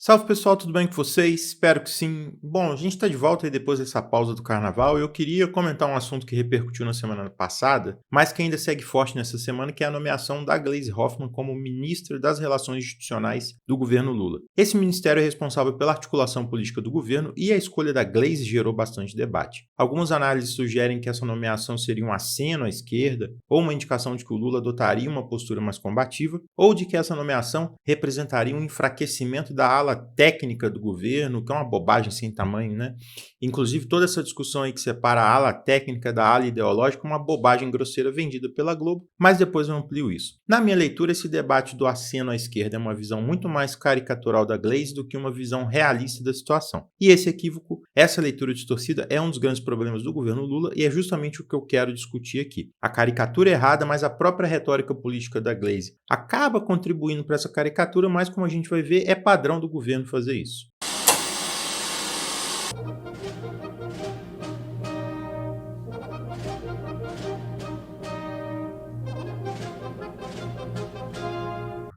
Salve pessoal, tudo bem com vocês? Espero que sim. Bom, a gente está de volta aí depois dessa pausa do carnaval e eu queria comentar um assunto que repercutiu na semana passada, mas que ainda segue forte nessa semana, que é a nomeação da Gleisi Hoffmann como ministra das Relações Institucionais do governo Lula. Esse ministério é responsável pela articulação política do governo e a escolha da Gleisi gerou bastante debate. Algumas análises sugerem que essa nomeação seria um aceno à esquerda ou uma indicação de que o Lula adotaria uma postura mais combativa ou de que essa nomeação representaria um enfraquecimento da ala técnica do governo, que é uma bobagem sem tamanho, né? Inclusive, toda essa discussão aí que separa a ala técnica da ala ideológica é uma bobagem grosseira vendida pela Globo, mas depois eu amplio isso. Na minha leitura, esse debate do aceno à esquerda é uma visão muito mais caricatural da Gleisi do que uma visão realista da situação. E esse equívoco, essa leitura distorcida, é um dos grandes problemas do governo Lula e é justamente o que eu quero discutir aqui. A caricatura é errada, mas a própria retórica política da Gleisi acaba contribuindo para essa caricatura, mas como a gente vai ver, é padrão do governo fazer isso.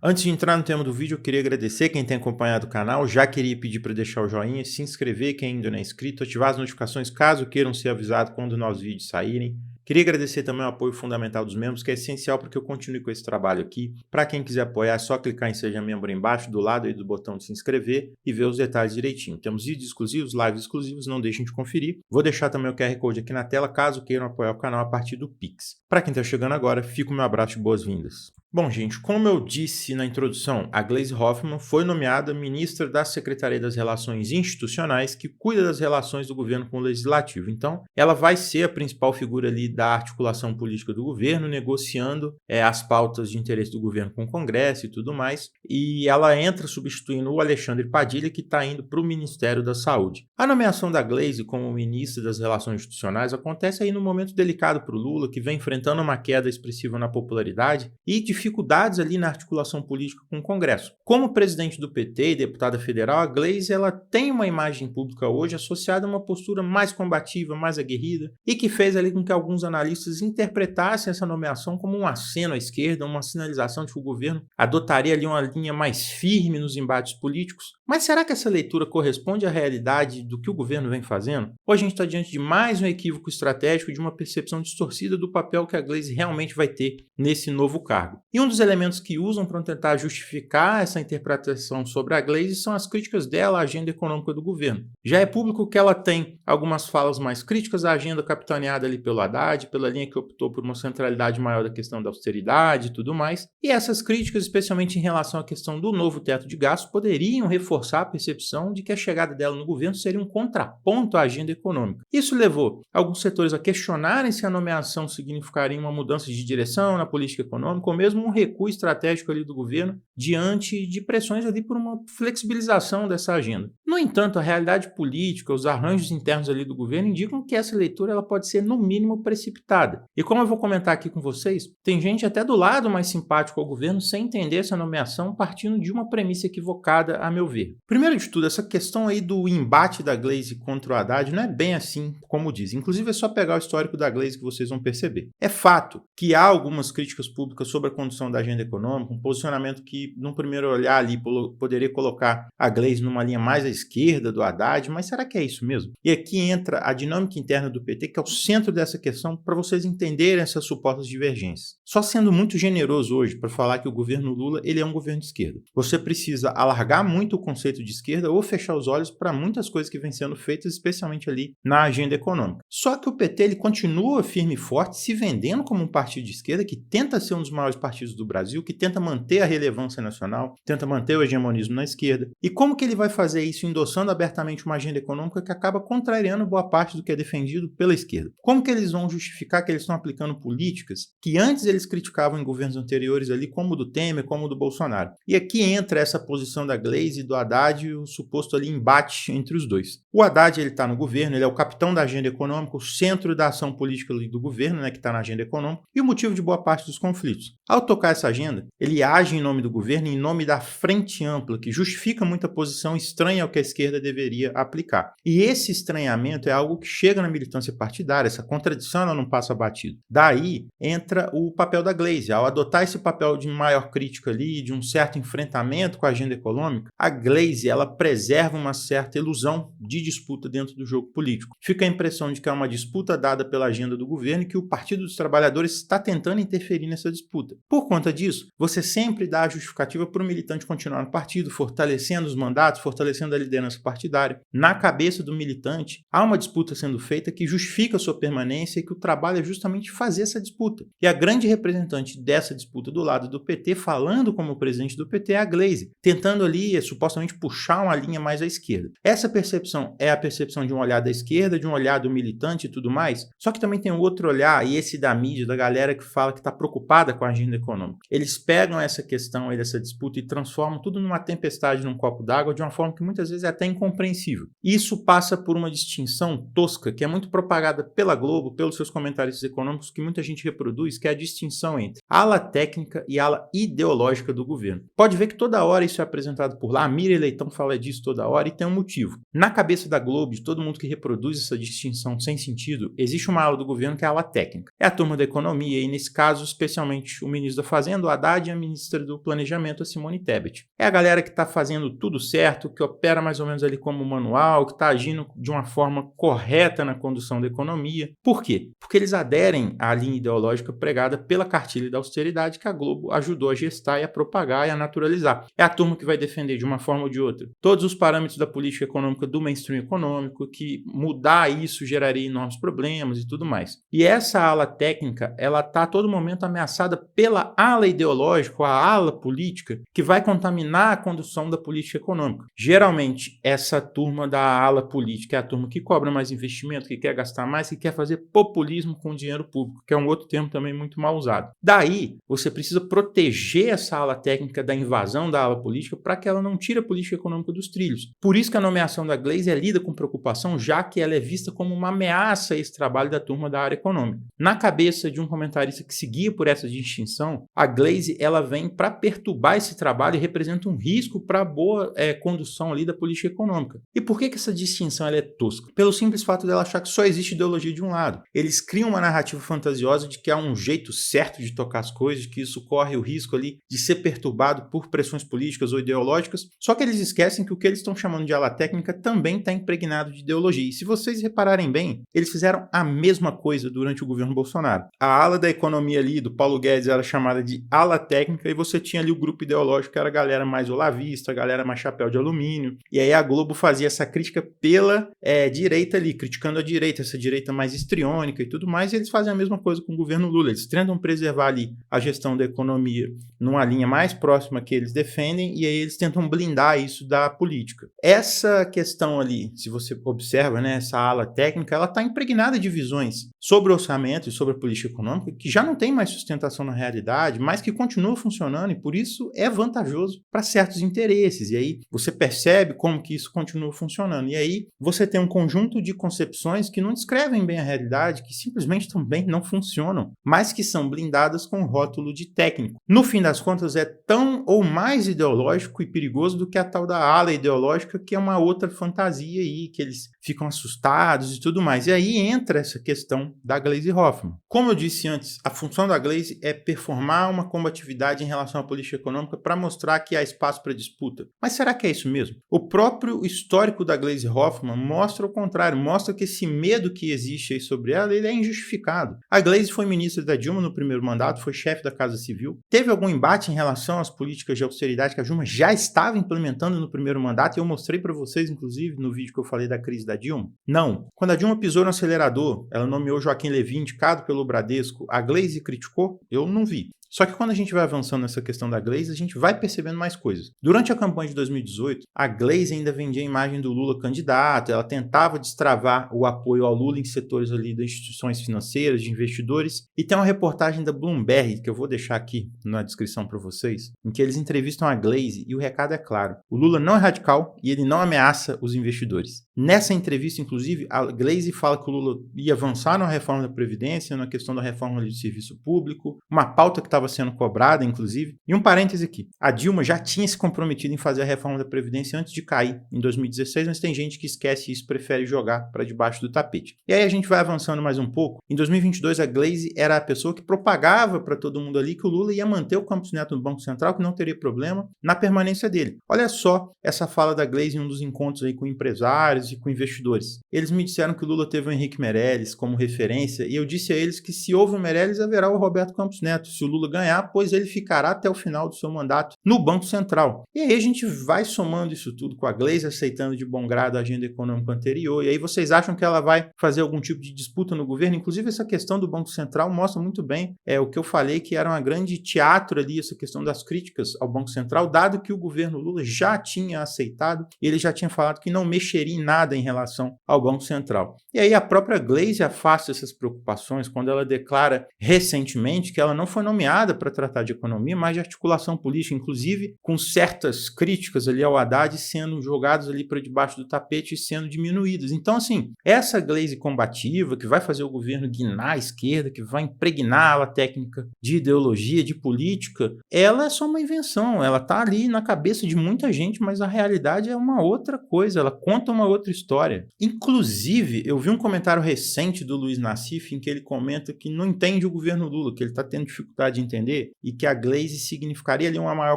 Antes de entrar no tema do vídeo, eu queria agradecer quem tem acompanhado o canal, já queria pedir para deixar o joinha, se inscrever quem ainda não é inscrito, ativar as notificações caso queiram ser avisados quando novos vídeos saírem. Queria agradecer também o apoio fundamental dos membros, que é essencial para que eu continue com esse trabalho aqui. Para quem quiser apoiar, é só clicar em Seja Membro embaixo, do lado aí do botão de se inscrever e ver os detalhes direitinho. Temos vídeos exclusivos, lives exclusivos, não deixem de conferir. Vou deixar também o QR Code aqui na tela, caso queiram apoiar o canal a partir do Pix. Para quem está chegando agora, fica o meu abraço de boas-vindas. Bom, gente, como eu disse na introdução, a Gleisi Hoffmann foi nomeada ministra da Secretaria das Relações Institucionais, que cuida das relações do governo com o Legislativo. Então, ela vai ser a principal figura ali da articulação política do governo, negociando as pautas de interesse do governo com o Congresso e tudo mais. E ela entra substituindo o Alexandre Padilha, que está indo para o Ministério da Saúde. A nomeação da Gleisi como ministra das Relações Institucionais acontece aí num momento delicado para o Lula, que vem enfrentando uma queda expressiva na popularidade e dificuldades ali na articulação política com o Congresso. Como presidente do PT e deputada federal, a Gleisi ela tem uma imagem pública hoje associada a uma postura mais combativa, mais aguerrida, e que fez ali com que alguns analistas interpretassem essa nomeação como um aceno à esquerda, uma sinalização de que o governo adotaria ali uma linha mais firme nos embates políticos. Mas será que essa leitura corresponde à realidade do que o governo vem fazendo? Ou a gente está diante de mais um equívoco estratégico, de uma percepção distorcida do papel que a Gleisi realmente vai ter nesse novo cargo? E um dos elementos que usam para tentar justificar essa interpretação sobre a Gleisi são as críticas dela à agenda econômica do governo. Já é público que ela tem algumas falas mais críticas à agenda capitaneada ali pelo Haddad, pela linha que optou por uma centralidade maior da questão da austeridade e tudo mais. E essas críticas, especialmente em relação à questão do novo teto de gastos, poderiam reforçar a percepção de que a chegada dela no governo seria um contraponto à agenda econômica. Isso levou alguns setores a questionarem se a nomeação significaria uma mudança de direção na política econômica ou mesmo um recuo estratégico ali do governo diante de pressões ali por uma flexibilização dessa agenda. No entanto, a realidade política, os arranjos internos ali do governo indicam que essa leitura ela pode ser no mínimo precipitada. E como eu vou comentar aqui com vocês, tem gente até do lado mais simpático ao governo sem entender essa nomeação partindo de uma premissa equivocada, a meu ver. Primeiro de tudo, essa questão aí do embate da Gleisi contra o Haddad não é bem assim como diz. Inclusive é só pegar o histórico da Gleisi que vocês vão perceber. É fato que há algumas críticas públicas sobre a condução da agenda econômica, um posicionamento que, num primeiro olhar ali, poderia colocar a Gleisi numa linha mais à esquerda do Haddad, mas será que é isso mesmo? E aqui entra a dinâmica interna do PT, que é o centro dessa questão, para vocês entenderem essas supostas divergências. Só sendo muito generoso hoje para falar que o governo Lula ele é um governo de esquerda. Você precisa alargar muito o conceito de esquerda ou fechar os olhos para muitas coisas que vêm sendo feitas, especialmente ali na agenda econômica. Só que o PT ele continua firme e forte, se vendendo como um partido de esquerda que tenta ser um dos maiores partidos do Brasil, que tenta manter a relevância nacional, tenta manter o hegemonismo na esquerda. E como que ele vai fazer isso endossando abertamente uma agenda econômica que acaba contrariando boa parte do que é defendido pela esquerda? Como que eles vão justificar que eles estão aplicando políticas que antes eles criticavam em governos anteriores ali, como o do Temer, como o do Bolsonaro? E aqui entra essa posição da Gleisi e do Haddad e o suposto ali embate entre os dois. O Haddad ele está no governo, ele é o capitão da agenda econômica, o centro da ação política ali do governo, né, que está na agenda econômica, e o motivo de boa parte dos conflitos. Ao tocar essa agenda, ele age em nome do governo, em nome da frente ampla, que justifica muita posição estranha ao que a esquerda deveria aplicar. E esse estranhamento é algo que chega na militância partidária, essa contradição ela não passa batido. Daí entra o papel da Glaze. Ao adotar esse papel de maior crítica ali, de um certo enfrentamento com a agenda econômica, a Glaze ela preserva uma certa ilusão de disputa dentro do jogo político. Fica a impressão de que é uma disputa dada pela agenda do governo e que o Partido dos Trabalhadores está tentando interferir nessa disputa. Por conta disso, você sempre dá a justificativa para o militante continuar no partido, fortalecendo os mandatos, fortalecendo a liderança partidária. Na cabeça do militante, há uma disputa sendo feita que justifica a sua permanência e que o trabalho é justamente fazer essa disputa. E a grande representante dessa disputa do lado do PT, falando como presidente do PT, é a Glaze, tentando ali supostamente puxar uma linha mais à esquerda. Essa percepção é a percepção de um olhar da esquerda, de um olhar do militante e tudo mais, só que também tem um outro olhar, e esse da mídia, da galera que fala que está preocupada com a agenda econômica. Eles pegam essa questão aí dessa disputa e transformam tudo numa tempestade num copo d'água de uma forma que muitas vezes é até incompreensível. Isso passa por uma distinção tosca que é muito propagada pela Globo, pelos seus comentaristas econômicos, que muita gente reproduz, que é a distinção entre ala técnica e ala ideológica do governo. Pode ver que toda hora isso é apresentado por lá, a Miriam Leitão fala disso toda hora e tem um motivo. Na cabeça da Globo, de todo mundo que reproduz essa distinção sem sentido, existe uma ala do governo que é a ala técnica. É a turma da economia e, nesse caso, especialmente o ministro da Fazenda, o Haddad, e a ministra do Planejamento, a Simone Tebet. É a galera que está fazendo tudo certo, que opera mais ou menos ali como manual, que está agindo de uma forma correta na condução da economia. Por quê? Porque eles aderem à linha ideológica pregada pela cartilha da austeridade que a Globo ajudou a gestar e a propagar e a naturalizar. É a turma que vai defender de uma forma ou de outra todos os parâmetros da política econômica do mainstream econômico, que mudar isso geraria enormes problemas e tudo mais. E essa ala técnica, ela está a todo momento ameaçada pela ala ideológica, a ala política, que vai contaminar a condução da política econômica. Geralmente, essa turma da ala política é a turma que cobra mais investimento, que quer gastar mais, que quer fazer populismo com o dinheiro público, que é um outro termo também muito mal usado. Daí, você precisa proteger essa ala técnica da invasão da ala política para que ela não tire a política econômica dos trilhos. Por isso que a nomeação da Glaze é lida com preocupação, já que ela é vista como uma ameaça a esse trabalho da turma da área econômica. Na cabeça de um comentarista que seguia por essa distinção, a Glaze ela vem para perturbar esse trabalho e representa um risco para a boa condução ali da política econômica. E por que essa distinção ela é tosca? Pelo simples fato dela achar que só existe ideologia de um lado. Eles criam uma narrativa fantasiosa de que há um jeito certo de tocar as coisas, que isso corre o risco ali de ser perturbado por pressões políticas ou ideológicas, só que eles esquecem que o que eles estão chamando de ala técnica também está impregnado de ideologia. E se vocês repararem bem, eles fizeram a mesma coisa durante o governo Bolsonaro. A ala da economia ali, do Paulo Guedes, era chamada de ala técnica e você tinha ali o grupo ideológico que era a galera mais olavista, a galera mais chapéu de alumínio. E aí a Globo fazia essa crítica pela direita ali, criticando a direita, essa direita mais histriônica e tudo mais, e eles fazem a mesma coisa com o governo Lula. Eles tentam preservar ali a gestão da economia numa linha mais próxima que eles defendem e aí eles tentam blindar isso da política. Essa questão ali, se você observa, né, essa ala técnica, ela está impregnada de visões sobre o orçamento e sobre a política econômica que já não tem mais sustentação na realidade, mas que continua funcionando e por isso é vantajoso para certos interesses. E aí você percebe como que isso continua funcionando. E aí você tem um conjunto de concepções que não descrevem bem a realidade, que simplesmente também não funcionam, mas que são blindadas com o rótulo de técnico. No fim das contas, é tão ou mais ideológico e perigoso do que a tal da ala ideológica, que é uma outra fantasia aí, que eles ficam assustados e tudo mais. E aí entra essa questão da Glaze Hoffmann. Como eu disse antes, a função da Glaze é performar uma combatividade em relação à política econômica para mostrar que há espaço para disputa. Mas será que é isso mesmo? O próprio histórico da Glaze Hoffmann mostra o contrário, mostra que esse medo que existe aí sobre ela, ele é injustificado. A Glaze foi ministra da Dilma no primeiro mandato, foi chefe da Casa Civil. Teve algum embate em relação às políticas de austeridade que a Dilma já estava implementando no primeiro mandato, e eu mostrei para vocês, inclusive, no vídeo que eu falei da crise da Dilma? Não. Quando a Dilma pisou no acelerador, ela nomeou Joaquim Levy, indicado pelo Bradesco, a Glaze criticou? Eu não vi. Só que quando a gente vai avançando nessa questão da Glaze, a gente vai percebendo mais coisas. Durante a campanha de 2018, a Glaze ainda vendia a imagem do Lula candidato, ela tentava destravar o apoio ao Lula em setores ali das instituições financeiras, de investidores, e tem uma reportagem da Bloomberg, que eu vou deixar aqui na descrição para vocês, em que eles entrevistam a Glaze e o recado é claro. O Lula não é radical e ele não ameaça os investidores. Nessa entrevista, inclusive, a Glaze fala que o Lula ia avançar na reforma da Previdência, na questão da reforma do serviço público, uma pauta que estava estava sendo cobrada, inclusive. E um parêntese aqui, a Dilma já tinha se comprometido em fazer a reforma da Previdência antes de cair, em 2016, mas tem gente que esquece isso, prefere jogar para debaixo do tapete. E aí a gente vai avançando mais um pouco. Em 2022, a Gleisi era a pessoa que propagava para todo mundo ali que o Lula ia manter o Campos Neto no Banco Central, que não teria problema na permanência dele. Olha só essa fala da Gleisi em um dos encontros aí com empresários e com investidores. Eles me disseram que o Lula teve o Henrique Meirelles como referência e eu disse a eles que se houve o Meirelles, haverá o Roberto Campos Neto. Se o Lula ganhar, pois ele ficará até o final do seu mandato no Banco Central. E aí a gente vai somando isso tudo com a Gleisi, aceitando de bom grado a agenda econômica anterior, e aí vocês acham que ela vai fazer algum tipo de disputa no governo? Inclusive essa questão do Banco Central mostra muito bem o que eu falei, que era uma grande teatro ali, essa questão das críticas ao Banco Central, dado que o governo Lula já tinha aceitado, ele já tinha falado que não mexeria em nada em relação ao Banco Central. E aí a própria Gleisi afasta essas preocupações quando ela declara recentemente que ela não foi nomeada para tratar de economia, mas de articulação política, inclusive com certas críticas ali ao Haddad sendo jogadas ali para debaixo do tapete e sendo diminuídas. Então, assim, essa Gleisi combativa que vai fazer o governo guinar à esquerda, que vai impregnar a técnica de ideologia, de política, ela é só uma invenção, ela está ali na cabeça de muita gente, mas a realidade é uma outra coisa, ela conta uma outra história. Inclusive, eu vi um comentário recente do Luiz Nassif em que ele comenta que não entende o governo Lula, que ele está tendo dificuldade de entender e que a Gleisi significaria ali uma maior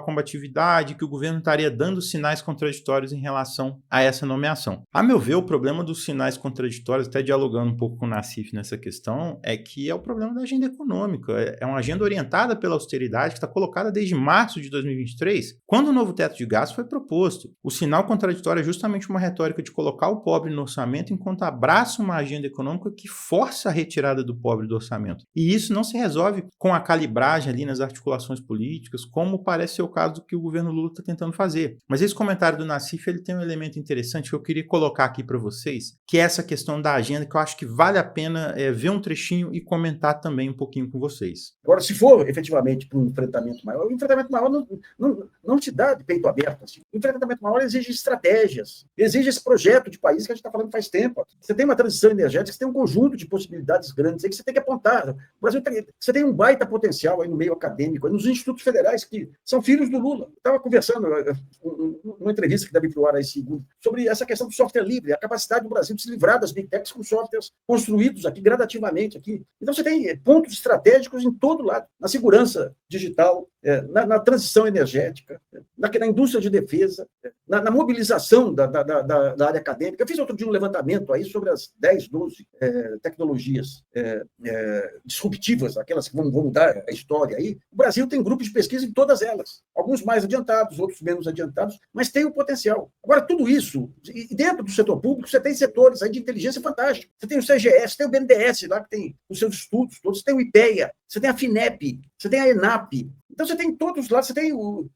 combatividade, que o governo estaria dando sinais contraditórios em relação a essa nomeação. A meu ver, o problema dos sinais contraditórios, até dialogando um pouco com o Nassif nessa questão, é que é o problema da agenda econômica. É uma agenda orientada pela austeridade que está colocada desde março de 2023, quando o novo teto de gastos foi proposto. O sinal contraditório é justamente uma retórica de colocar o pobre no orçamento enquanto abraça uma agenda econômica que força a retirada do pobre do orçamento. E isso não se resolve com a calibragem ali nas articulações políticas, como parece ser o caso do que o governo Lula está tentando fazer. Mas esse comentário do Nassif, ele tem um elemento interessante que eu queria colocar aqui para vocês, que é essa questão da agenda, que eu acho que vale a pena ver um trechinho e comentar também um pouquinho com vocês. Agora, se for efetivamente para um enfrentamento maior, o enfrentamento maior não te dá de peito aberto. Assim. O enfrentamento maior exige estratégias, exige esse projeto de país que a gente está falando faz tempo. Você tem uma transição energética, você tem um conjunto de possibilidades grandes aí que você tem que apontar. O Brasil você tem um baita potencial aí no meio acadêmico, aí nos institutos federais que são filhos do Lula. Eu estava conversando numa entrevista que deve ir para o ar aí segundo, sobre essa questão do software livre, a capacidade do Brasil de se livrar das big techs com softwares construídos aqui gradativamente. Aqui. Então você tem pontos estratégicos em todo lado, na segurança digital, na transição energética, na indústria de defesa, na mobilização da área acadêmica. Eu fiz outro dia um levantamento aí sobre as 10, 12 tecnologias disruptivas, aquelas que vão mudar a história aí. O Brasil tem grupos de pesquisa em todas elas, alguns mais adiantados, outros menos adiantados, mas tem o potencial. Agora, tudo isso, e dentro do setor público, você tem setores aí de inteligência fantástica. Você tem o CGS, tem o BNDES lá, que tem os seus estudos todos, você tem o IPEA, você tem a FINEP, você tem a ENAP. Então, você tem todos lá, você tem o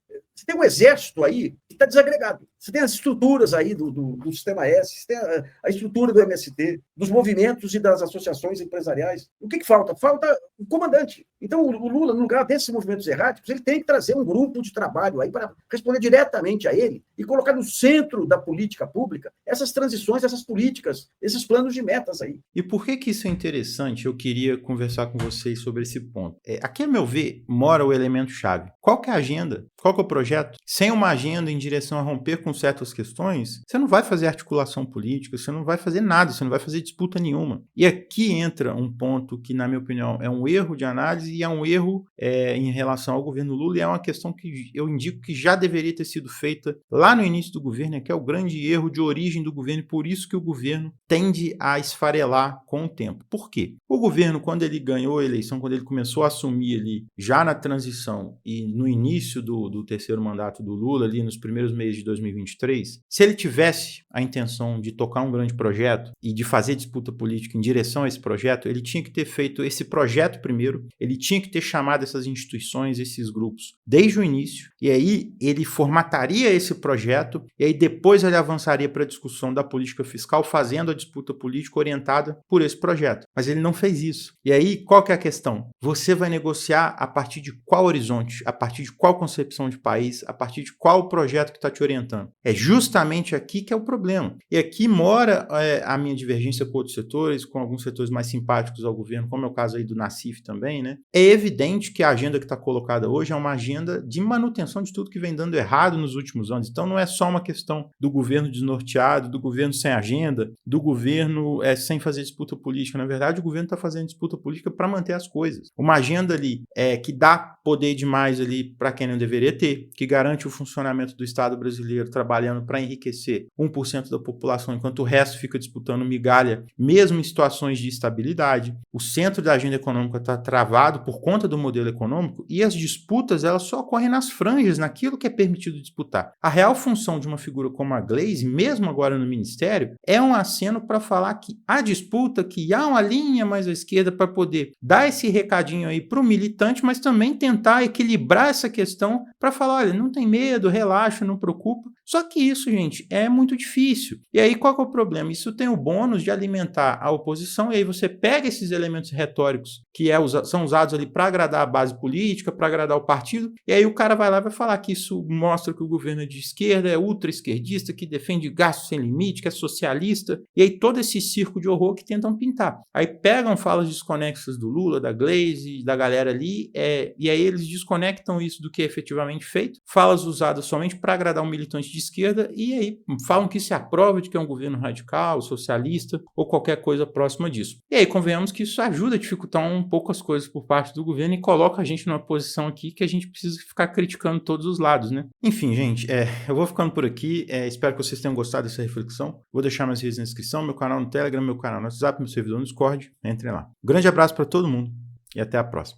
exército aí que está desagregado. Você tem as estruturas aí do Sistema S, você tem a estrutura do MST, dos movimentos e das associações empresariais. O que falta? Falta o comandante. Então, o Lula, no lugar desses movimentos erráticos, ele tem que trazer um grupo de trabalho aí para responder diretamente a ele e colocar no centro da política pública essas transições, essas políticas, esses planos de metas aí. E por que isso é interessante? Eu queria conversar com vocês sobre esse ponto. Aqui, a meu ver, mora o elemento-chave. Qual que é a agenda? Qual que é o projeto? Sem uma agenda em direção a romper com certas questões, você não vai fazer articulação política, você não vai fazer nada, você não vai fazer disputa nenhuma. E aqui entra um ponto que, na minha opinião, é um erro de análise e é um erro em relação ao governo Lula, e é uma questão que eu indico que já deveria ter sido feita lá no início do governo, que é o grande erro de origem do governo, e por isso que o governo tende a esfarelar com o tempo. Por quê? O governo, quando ele ganhou a eleição, quando ele começou a assumir ali, já na transição e no início do terceiro mandato do Lula, ali nos primeiros meses de 2023, se ele tivesse a intenção de tocar um grande projeto e de fazer disputa política em direção a esse projeto, ele tinha que ter feito esse projeto primeiro, ele tinha que ter chamado essas instituições, esses grupos, desde o início, e aí ele formataria esse projeto, e aí depois ele avançaria para a discussão da política fiscal, fazendo a disputa política orientada por esse projeto. Mas ele não fez isso. E aí, qual que é a questão? Você vai negociar a partir de qual horizonte, a partir de qual concepção de país, a partir de qual projeto que está te orientando. É justamente aqui que é o problema. E aqui mora a minha divergência com outros setores, com alguns setores mais simpáticos ao governo, como é o caso aí do Nassif também, né? É evidente que a agenda que está colocada hoje é uma agenda de manutenção de tudo que vem dando errado nos últimos anos. Então não é só uma questão do governo desnorteado, do governo sem agenda, do governo sem fazer disputa política. Na verdade, o governo está fazendo disputa política para manter as coisas. Uma agenda ali que dá poder demais ali para quem não deveria ter, que garante o funcionamento do Estado brasileiro trabalhando para enriquecer 1% da população, enquanto o resto fica disputando migalha, mesmo em situações de estabilidade. O centro da agenda econômica está travado por conta do modelo econômico e as disputas elas só ocorrem nas franjas, naquilo que é permitido disputar. A real função de uma figura como a Gleisi, mesmo agora no Ministério, é um aceno para falar que há disputa, que há uma linha mais à esquerda para poder dar esse recadinho aí para o militante, mas também tentar equilibrar essa questão para falar, olha, não tem medo, relaxa, não preocupa. Só que isso, gente, é muito difícil. E aí qual que é o problema? Isso tem o bônus de alimentar a oposição e aí você pega esses elementos retóricos que são usados ali para agradar a base política, para agradar o partido, e aí o cara vai lá e vai falar que isso mostra que o governo é de esquerda, é ultra-esquerdista, que defende gasto sem limite, que é socialista, e aí todo esse circo de horror que tentam pintar. Aí pegam falas desconexas do Lula, da Gleisi, da galera ali, e aí eles desconectam isso do que é efetivamente feito, falas usadas somente para agradar um militante de esquerda, e aí falam que se aprova de que é um governo radical, socialista, ou qualquer coisa próxima disso. E aí convenhamos que isso ajuda a dificultar um pouco as coisas por parte do governo e coloca a gente numa posição aqui que a gente precisa ficar criticando todos os lados, né? Enfim, gente, eu vou ficando por aqui, espero que vocês tenham gostado dessa reflexão. Vou deixar minhas redes na descrição, meu canal no Telegram, meu canal no WhatsApp, meu servidor no Discord, entrem lá. Um grande abraço para todo mundo e até a próxima.